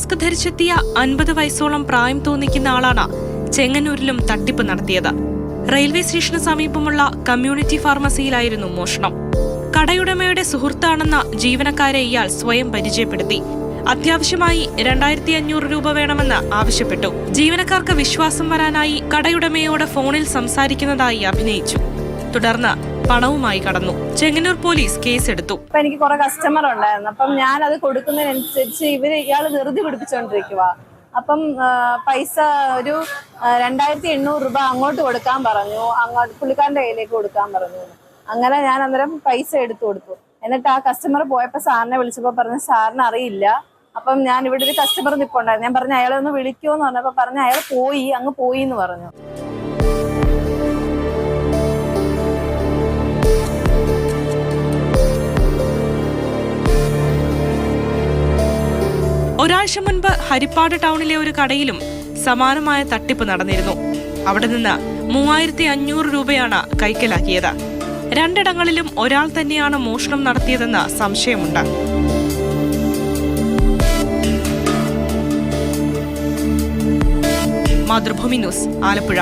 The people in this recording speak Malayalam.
മാസ്ക് ധരിച്ചെത്തിയ 50 വയസ്സോളം പ്രായം തോന്നിക്കുന്ന ആളാണ് ചെങ്ങന്നൂരിലും തട്ടിപ്പ് നടത്തിയത്. റെയിൽവേ സ്റ്റേഷന് സമീപമുള്ള കമ്മ്യൂണിറ്റി ഫാർമസിയിലായിരുന്നു മോഷണം. കടയുടമയുടെ സുഹൃത്താണെന്ന ജീവനക്കാരെ ഇയാൾ സ്വയം പരിചയപ്പെടുത്തി. അത്യാവശ്യമായി 2500 രൂപ വേണമെന്ന് ആവശ്യപ്പെട്ടു. ജീവനക്കാർക്ക് വിശ്വാസം വരാനായി കടയുടമയോട് ഫോണിൽ സംസാരിക്കുന്നതായി അഭിനയിച്ചു. തുടർന്ന് പണവുമായി കടന്നു. ചെങ്ങന്നൂർ പോലീസ് കേസെടുത്തു. എനിക്ക് കുറെ കസ്റ്റമർ ഉണ്ടായിരുന്നു. അപ്പം ഞാൻ അത് കൊടുക്കുന്നതിനനുസരിച്ച് ഇയാള് ധൃതി പിടിപ്പിച്ചോണ്ടിരിക്കുക. അപ്പം പൈസ ഒരു 2800 രൂപ അങ്ങോട്ട് കൊടുക്കാൻ പറഞ്ഞു, അങ്ങോട്ട് പുള്ളിക്കാരന്റെ കയ്യിലേക്ക് കൊടുക്കാൻ പറഞ്ഞു. അങ്ങനെ ഞാൻ അന്നേരം പൈസ എടുത്തു കൊടുത്തു. എന്നിട്ട് ആ കസ്റ്റമർ പോയപ്പോ സാറിനെ വിളിച്ചപ്പോ പറഞ്ഞു സാറിന് അറിയില്ല. അപ്പം ഞാൻ ഇവിടെ ഒരു കസ്റ്റമർ നിൽപ്പുണ്ടായിരുന്നു. ഞാൻ പറഞ്ഞു അയാളെ ഒന്ന് വിളിക്കുമെന്ന് പറഞ്ഞപ്പോ പറഞ്ഞു അയാൾ അങ്ങ് പോയി എന്ന് പറഞ്ഞു. ഒരാഴ്ച മുൻപ് ഹരിപ്പാട് ടൗണിലെ ഒരു കടയിലും സമാനമായ തട്ടിപ്പ് നടന്നിരുന്നു. അവിടെ നിന്ന് 3500 രൂപയാണ് കൈക്കലാക്കിയത്. രണ്ടിടങ്ങളിലും ഒരാൾ തന്നെയാണ് മോഷണം നടത്തിയതെന്ന് സംശയമുണ്ട്. മാതൃഭൂമി ന്യൂസ്, ആലപ്പുഴ.